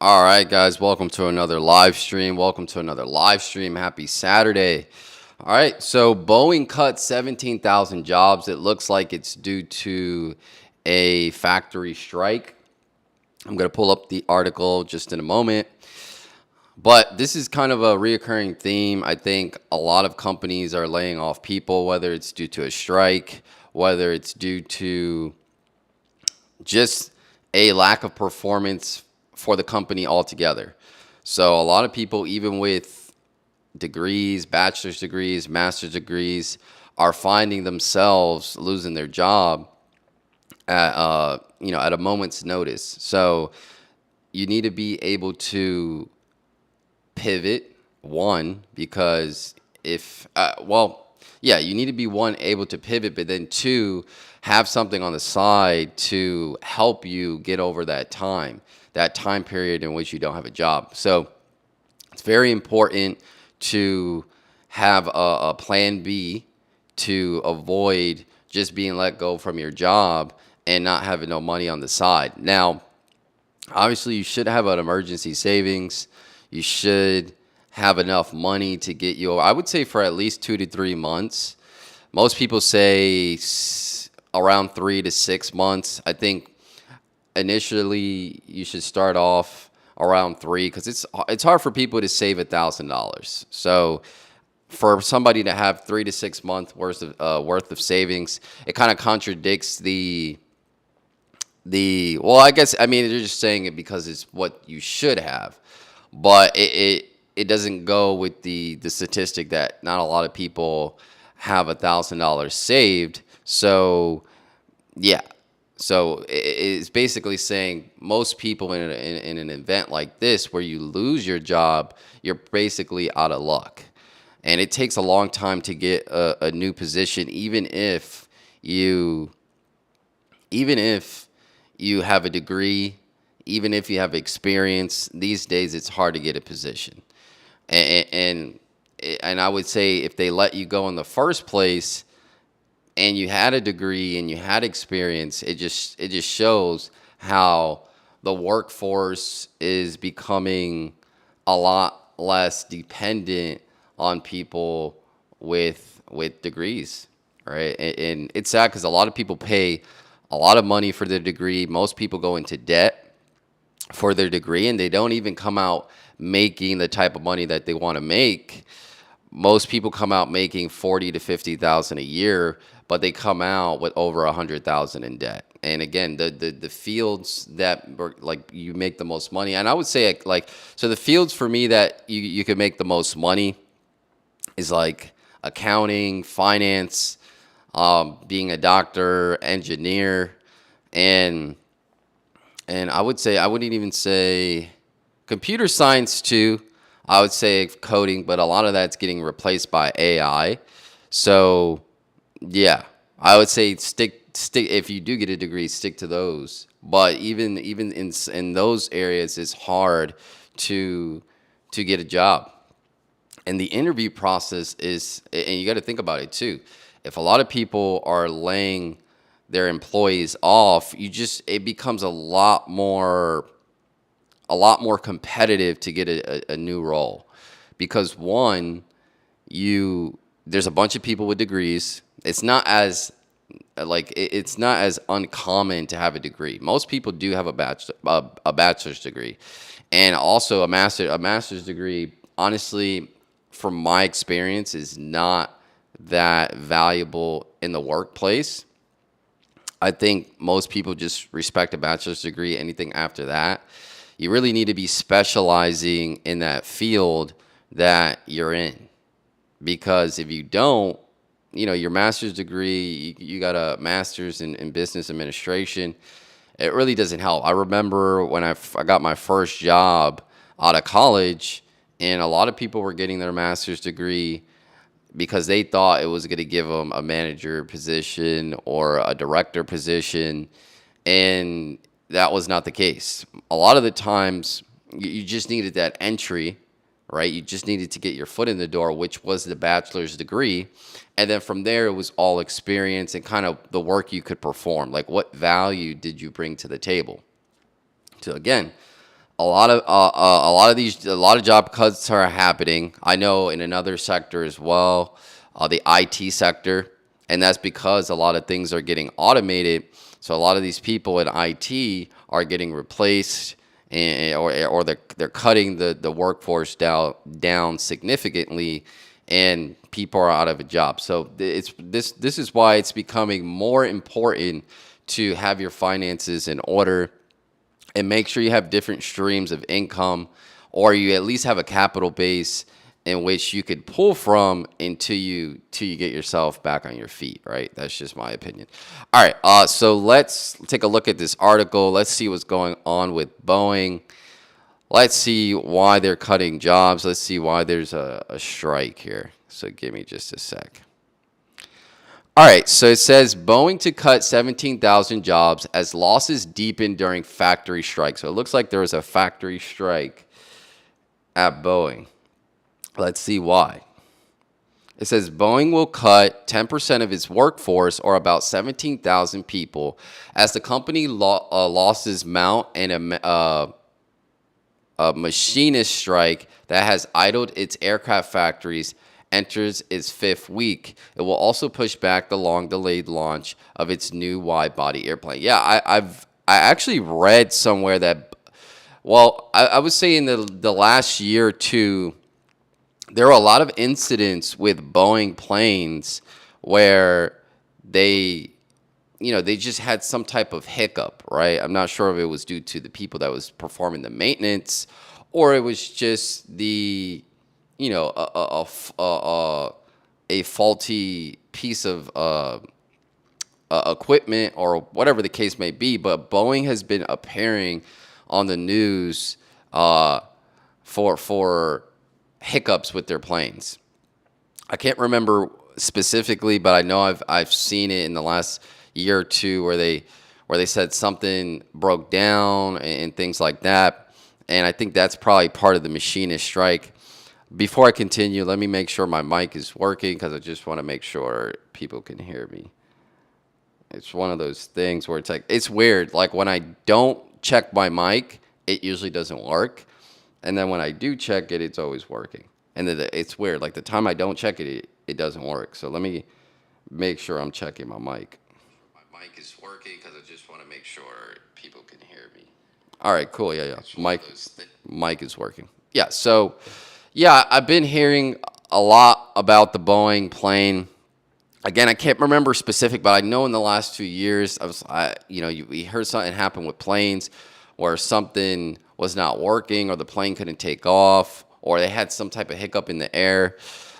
All right, guys, welcome to another live stream. Welcome to another live stream. Happy Saturday. All right, so Boeing cut 17,000 jobs. It looks like it's due to a factory strike. I'm going to pull up the article just in a moment. But this is kind of a reoccurring theme. I think a lot of companies are laying off people, whether it's due to a strike, whether it's due to just a lack of performance for the company altogether. So a lot of people, even with degrees, bachelor's degrees, master's degrees, are finding themselves losing their job at a moment's notice. So you need to be able to pivot, one, because you need to be one, able to pivot, but then two, have something on the side to help you get over that time period in which you don't have a job. So it's very important to have a plan B to avoid just being let go from your job and not having no money on the side. Now, obviously, you should have an emergency savings. You should have enough money to get you, I would say, for at least 2 to 3 months. Most people say around 3 to 6 months. I think initially you should start off around three because it's hard for people to save $1,000. So for somebody to have 3 to 6 months worth of savings, it kind of contradicts I guess, I mean, they're just saying it because it's what you should have, but it doesn't go with the statistic that not a lot of people have $1,000 saved. So yeah, so it's basically saying most people in an event like this where you lose your job, you're basically out of luck, and it takes a long time to get a new position, you even if you have a degree, even if you have experience. These days it's hard to get a position. And I would say if they let you go in the first place and you had a degree and you had experience, it just shows how the workforce is becoming a lot less dependent on people with degrees, right? And it's sad because a lot of people pay a lot of money for their degree. Most people go into debt for their degree, and they don't even come out making the type of money that they want to make. Most people come out making 40 to 50,000 a year, but they come out with over 100,000 in debt. And again, the fields that like you make the most money, and I would say like, so the fields for me that you could make the most money is like accounting, finance, being a doctor, engineer, and I would say, I wouldn't even say computer science too. I would say coding, but a lot of that's getting replaced by AI. So yeah, I would say stick if you do get a degree, stick to those. But even in those areas, it's hard to get a job. And the interview process is, and you got to think about it too. If a lot of people are laying their employees off, it becomes a lot more competitive to get a new role, because one, there's a bunch of people with degrees. It's not as uncommon to have a degree. Most people do have a bachelor's degree, and also a master's degree. Honestly, from my experience, is not that valuable in the workplace. I think most people just respect a bachelor's degree. Anything after that, you really need to be specializing in that field that you're in. Because if you don't, your master's degree, you got a master's in business administration, it really doesn't help. I remember when I got my first job out of college, and a lot of people were getting their master's degree because they thought it was going to give them a manager position or a director position, and that was not the case. A lot of the times, you just needed that entry, right? You just needed to get your foot in the door, which was the bachelor's degree. And then from there, it was all experience and kind of the work you could perform. Like, what value did you bring to the table? So again, a lot of job cuts are happening. I know in another sector as well, the IT sector, and that's because a lot of things are getting automated. So a lot of these people in IT are getting replaced, or they're cutting the workforce down significantly, and people are out of a job. So this is why it's becoming more important to have your finances in order and make sure you have different streams of income, or you at least have a capital base in which you could pull from until you get yourself back on your feet, right? That's just my opinion. All right, so let's take a look at this article. Let's see what's going on with Boeing. Let's see why they're cutting jobs. Let's see why there's a strike here. So give me just a sec. All right, so it says Boeing to cut 17,000 jobs as losses deepen during factory strike. So it looks like there was a factory strike at Boeing. Let's see why. It says Boeing will cut 10% of its workforce, or about 17,000 people, as the company losses mount and a machinist strike that has idled its aircraft factories enters its fifth week. It will also push back the long-delayed launch of its new wide-body airplane. Yeah, I actually read somewhere that, well, I would say in the last year or two, there were a lot of incidents with Boeing planes where they, they just had some type of hiccup, right? I'm not sure if it was due to the people that was performing the maintenance, or it was just the, a faulty piece of equipment, or whatever the case may be. But Boeing has been appearing on the news for hiccups with their planes. I can't remember specifically, but I know I've seen it in the last year or two where they said something broke down and things like that. And I think that's probably part of the machinist strike. Before I continue, let me make sure my mic is working, because I just want to make sure people can hear me. It's one of those things where it's weird. Like when I don't check my mic, it usually doesn't work. And then when I do check it, it's always working. And then it's weird. Like the time I don't check it, it doesn't work. So let me make sure I'm checking my mic. My mic is working, because I just want to make sure people can hear me. All right, cool. Yeah. Mic is working. Yeah, so, yeah, I've been hearing a lot about the Boeing plane. Again, I can't remember specific, but I know in the last 2 years, we heard something happen with planes where something was not working, or the plane couldn't take off, or they had some type of hiccup in the air,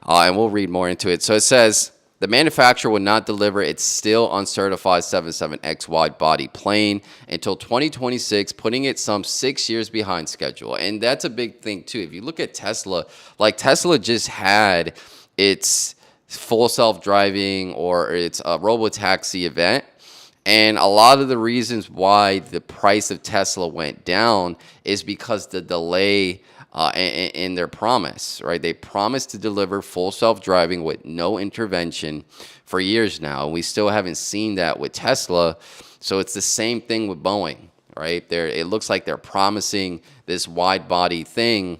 and we'll read more into it. So it says the manufacturer would not deliver its still uncertified 77X wide-body plane until 2026, putting it some 6 years behind schedule. And that's a big thing, too. If you look at Tesla, like Tesla just had its full self-driving, or its robotaxi event. And a lot of the reasons why the price of Tesla went down is because the delay in their promise, right? They promised to deliver full self-driving with no intervention for years now. And we still haven't seen that with Tesla. So it's the same thing with Boeing, right? It looks like they're promising this wide-body thing.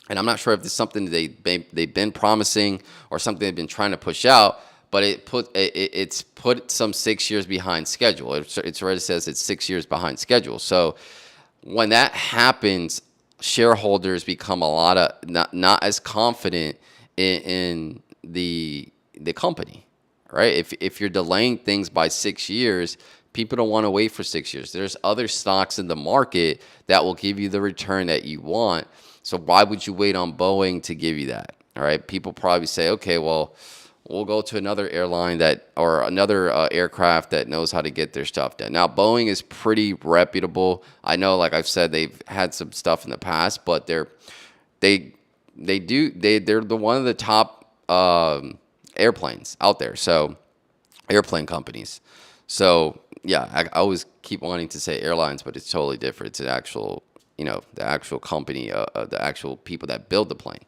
And I'm not sure if it's something they've been promising or something they've been trying to push out, but it's put some 6 years behind schedule. It already says it's 6 years behind schedule. So when that happens, shareholders become a lot of not as confident in the company, right? If you're delaying things by 6 years, people don't want to wait for 6 years. There's other stocks in the market that will give you the return that you want. So why would you wait on Boeing to give you that? All right. People probably say, okay, well, we'll go to another airline or another aircraft that knows how to get their stuff done. Now, Boeing is pretty reputable. I know, like I've said, they've had some stuff in the past, but they're one of the top airplanes out there. So airplane companies. So yeah, I always keep wanting to say airlines, but it's totally different. It's an actual, the actual company, the actual people that build the plane.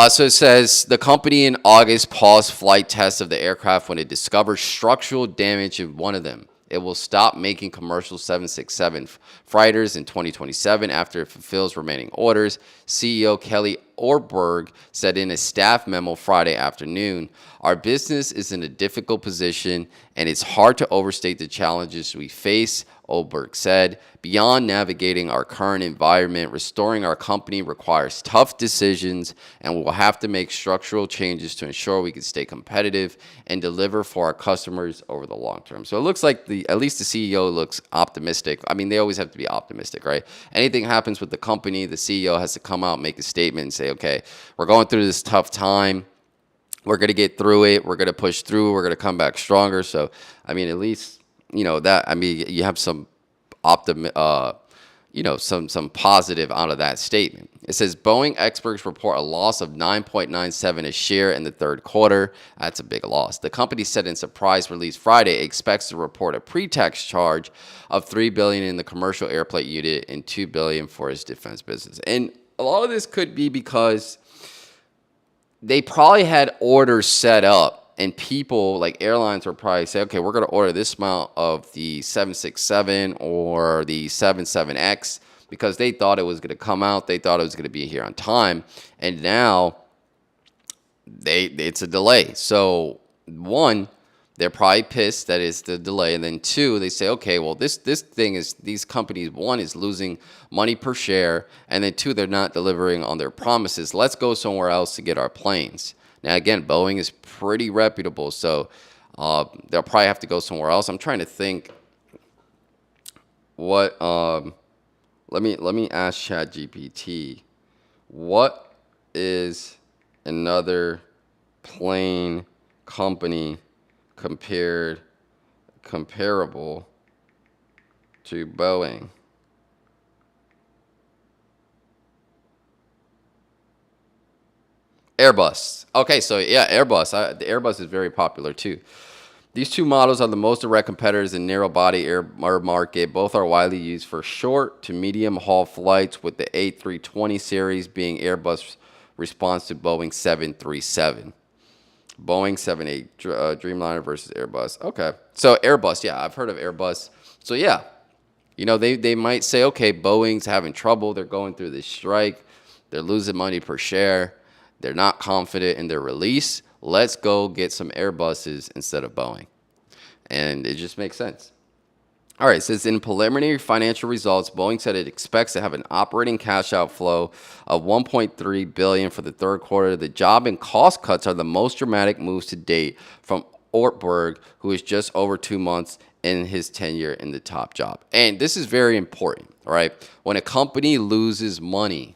So it says the company in August paused flight tests of the aircraft when it discovered structural damage in one of them. It will stop making commercial 767 freighters in 2027 after it fulfills remaining orders, CEO Kelly Ortberg said in a staff memo Friday afternoon. Our business is in a difficult position, and it's hard to overstate the challenges we face, Ortberg said. Beyond navigating our current environment, restoring our company requires tough decisions, and we will have to make structural changes to ensure we can stay competitive and deliver for our customers over the long term. So it looks like at least the CEO looks optimistic. I mean, they always have to be optimistic, right? Anything happens with the company, the CEO has to come out, make a statement, and say, okay, we're going through this tough time. We're going to get through it. We're going to push through. We're going to come back stronger. So, I mean, at least, you have some some positive out of that statement. It says Boeing experts report a loss of 9.97 a share in the third quarter. That's a big loss. The company said in surprise release Friday it expects to report a pre-tax charge of $3 billion in the commercial airplane unit and $2 billion for its defense business. And a lot of this could be because they probably had orders set up, and people like airlines were probably say, okay, we're going to order this amount of the 767 or the 77X because they thought it was going to come out. They thought it was going to be here on time. And now it's a delay. So one, they're probably pissed that it's the delay. And then two, they say, okay, well, this thing is, these companies, one, is losing money per share. And then two, they're not delivering on their promises. Let's go somewhere else to get our planes. Now, again, Boeing is pretty reputable, so they'll probably have to go somewhere else. I'm trying to think what, let me ask ChatGPT, what is another plane company comparable to Boeing? Airbus. Okay, so yeah, Airbus. The Airbus is very popular too. These two models are the most direct competitors in narrow-body air market. Both are widely used for short to medium-haul flights, with the A320 series being Airbus' response to Boeing 737. Boeing 78 Dreamliner versus Airbus. Okay, so Airbus. Yeah, I've heard of Airbus. So yeah, they might say, okay, Boeing's having trouble. They're going through this strike. They're losing money per share. They're not confident in their release. Let's go get some Airbuses instead of Boeing. And it just makes sense. All right, it says in preliminary financial results, Boeing said it expects to have an operating cash outflow of $1.3 billion for the third quarter. The job and cost cuts are the most dramatic moves to date from Ortberg, who is just over 2 months in his tenure in the top job. And this is very important, all right? When a company loses money,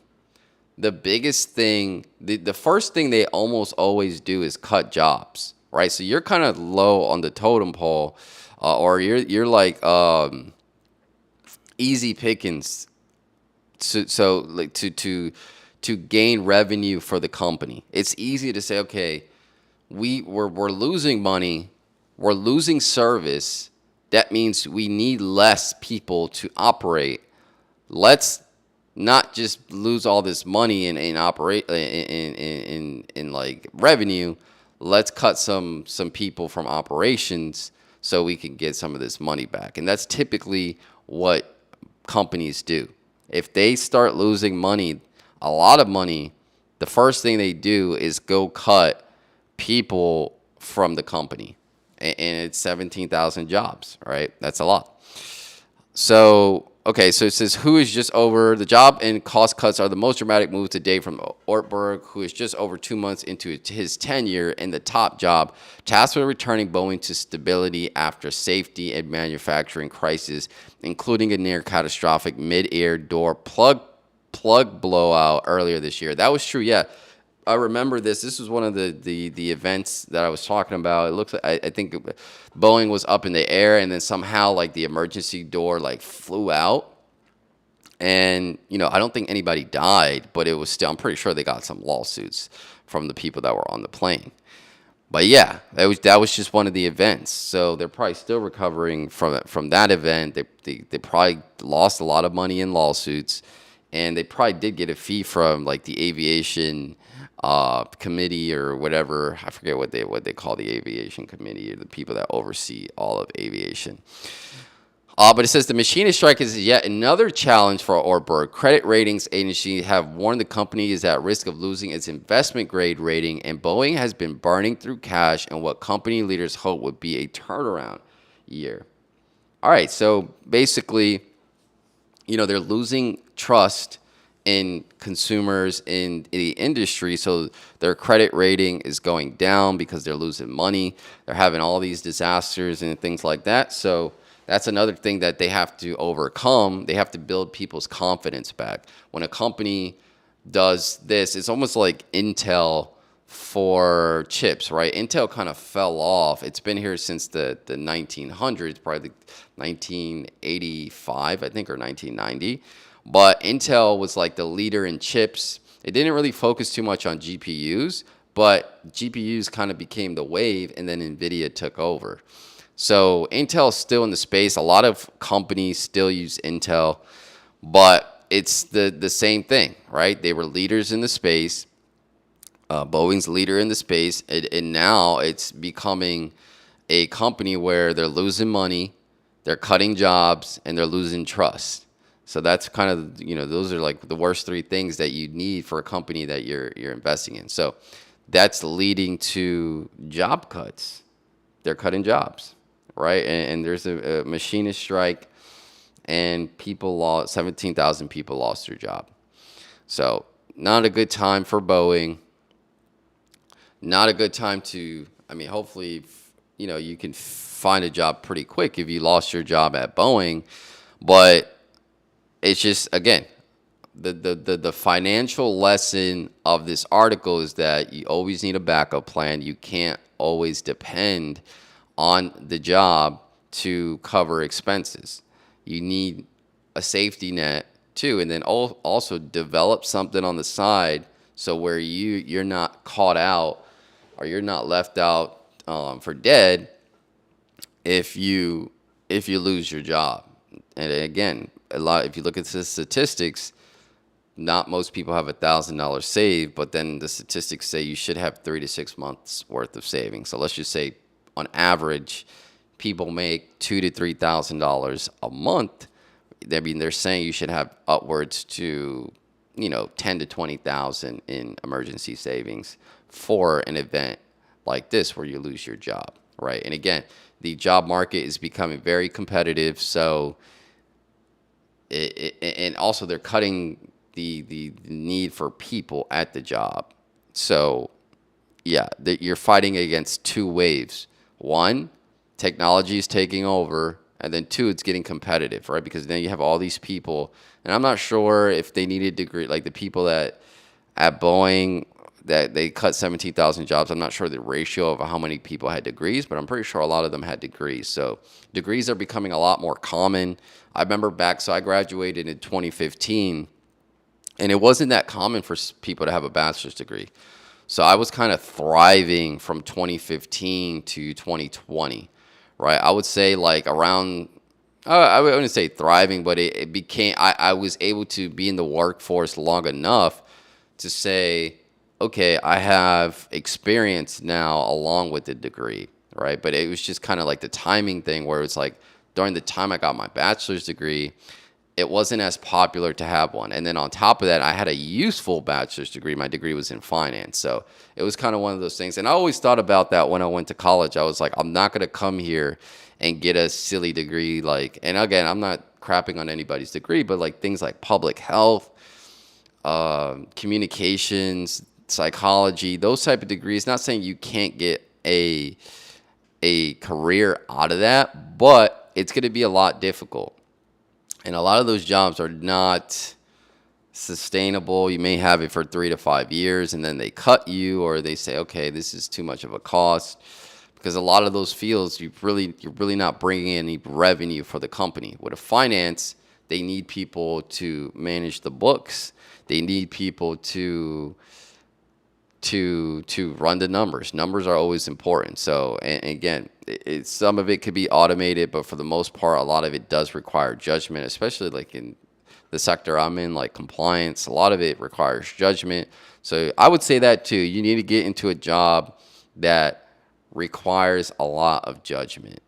the biggest thing, the first thing they almost always do is cut jobs, right? So you're kind of low on the totem pole, or you're like easy pickings, to gain revenue for the company. It's easy to say, okay, we're losing money, we're losing service. That means we need less people to operate. Let's not just lose all this money in like revenue. Let's cut some people from operations so we can get some of this money back. And that's typically what companies do. If they start losing money, a lot of money, the first thing they do is go cut people from the company. And it's 17,000 jobs, right? That's a lot. So, okay, so it says who is just over the job and cost cuts are the most dramatic move to date from Ortberg, who is just over 2 months into his tenure in the top job, tasked with returning Boeing to stability after safety and manufacturing crisis, including a near catastrophic mid-air door plug blowout earlier this year. That was true, yeah. I remember this. This was one of the events that I was talking about. It looks like I think Boeing was up in the air, and then somehow like the emergency door like flew out, and I don't think anybody died, but it was still. I'm pretty sure they got some lawsuits from the people that were on the plane. But yeah, that was just one of the events. So they're probably still recovering from that event. They probably lost a lot of money in lawsuits. and they probably did get a fee from like the aviation committee or whatever. I forget what they call the aviation committee, or the people that oversee all of aviation. But it says the machinist strike is yet another challenge for Orberg. Credit ratings agencies have warned the company is at risk of losing its investment grade rating, and Boeing has been burning through cash in what company leaders hope would be a turnaround year. All right, so basically, they're losing trust in consumers in the industry, so their credit rating is going down because they're losing money. They're having all these disasters and things like that. So that's another thing that they have to overcome. They have to build people's confidence back. When a company does this, it's almost like Intel for chips, right? Intel kind of fell off. It's been here since the 1900s, probably 1985, I think, or 1990. But Intel was like the leader in chips. It didn't really focus too much on GPUs, but GPUs kind of became the wave, and then NVIDIA took over. So Intel's still in the space. A lot of companies still use Intel, but it's the same thing, right? They were leaders in the space. Boeing's leader in the space, and now it's becoming a company where they're losing money, they're cutting jobs, and they're losing trust. So that's kind of, those are like the worst three things that you need for a company that you're investing in. So that's leading to job cuts. They're cutting jobs, right? And there's a machinist strike, and 17,000 people lost their job. So not a good time for Boeing. Not a good time to, hopefully, you can find a job pretty quick if you lost your job at Boeing. But it's just, again, the financial lesson of this article is that you always need a backup plan. You can't always depend on the job to cover expenses. You need a safety net too, and then also develop something on the side so where you're not caught out, or you're not left out for dead if you lose your job. And again, if you look at the statistics, not most people have $1,000 saved, but then the statistics say you should have 3 to 6 months worth of savings. So let's just say, on average, people make $2,000 to $3,000 a month. They're saying you should have upwards to 10 to 20,000 in emergency savings for an event like this where you lose your job, right? And again, the job market is becoming very competitive, so and also they're cutting the need for people at the job. So yeah, you're fighting against two waves. One, technology is taking over, and then two, it's getting competitive, right? Because then you have all these people, and I'm not sure if they need a degree, like the people that at Boeing that they cut 17,000 jobs. I'm not sure the ratio of how many people had degrees, but I'm pretty sure a lot of them had degrees. So degrees are becoming a lot more common. I remember so I graduated in 2015, and it wasn't that common for people to have a bachelor's degree. So I was kind of thriving from 2015 to 2020, right? I would say like around, I wouldn't say thriving, but it became, I was able to be in the workforce long enough to say, okay, I have experience now along with the degree, right? But it was just kind of like the timing thing where it's like during the time I got my bachelor's degree, it wasn't as popular to have one. And then on top of that, I had a useful bachelor's degree. My degree was in finance. So it was kind of one of those things. And I always thought about that when I went to college. I was like, I'm not going to come here and get a silly degree. And again, I'm not crapping on anybody's degree, but like things like public health, communications, psychology, those type of degrees. Not saying you can't get a career out of that, but it's going to be a lot difficult. And a lot of those jobs are not sustainable. You may have it for 3 to 5 years, and then they cut you, or they say, okay, this is too much of a cost. Because a lot of those fields, you're really not bringing in any revenue for the company. With a finance, they need people to manage the books. They need people to run the numbers. Numbers are always important. So, and again, some of it could be automated, but for the most part, a lot of it does require judgment, especially like in the sector I'm in, like compliance, a lot of it requires judgment. So I would say that too. You need to get into a job that requires a lot of judgment.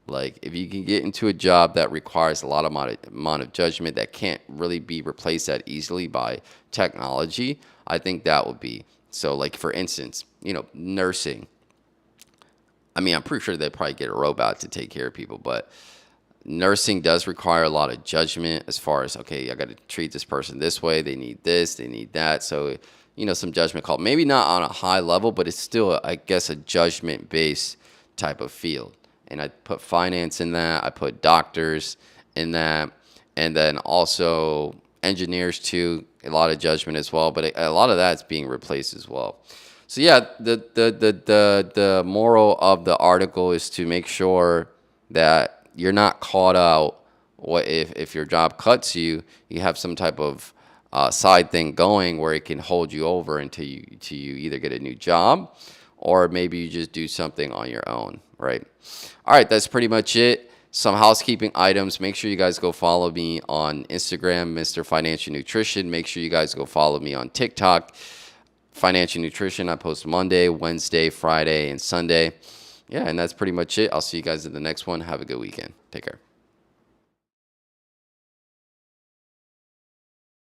Like if you can get into a job that requires a lot of amount of judgment that can't really be replaced that easily by technology, I think that would be. So like for instance, nursing. I mean, I'm pretty sure they'd probably get a robot to take care of people, but nursing does require a lot of judgment as far as, okay, I got to treat this person this way. They need this, they need that. So, some judgment call. Maybe not on a high level, but it's still, I guess, a judgment based type of field. And I put finance in that. I put doctors in that. And then also engineers too, a lot of judgment as well. But a lot of that's being replaced as well. So yeah, the moral of the article is to make sure that you're not caught out. What if your job cuts you, you have some type of side thing going where it can hold you over until you either get a new job or maybe you just do something on your own, right? All right, that's pretty much it. Some housekeeping items. Make sure you guys go follow me on Instagram, Mr. Financial Nutrition. Make sure you guys go follow me on TikTok, Financial Nutrition. I post Monday, Wednesday, Friday, and Sunday. Yeah, and that's pretty much it. I'll see you guys in the next one. Have a good weekend. Take care.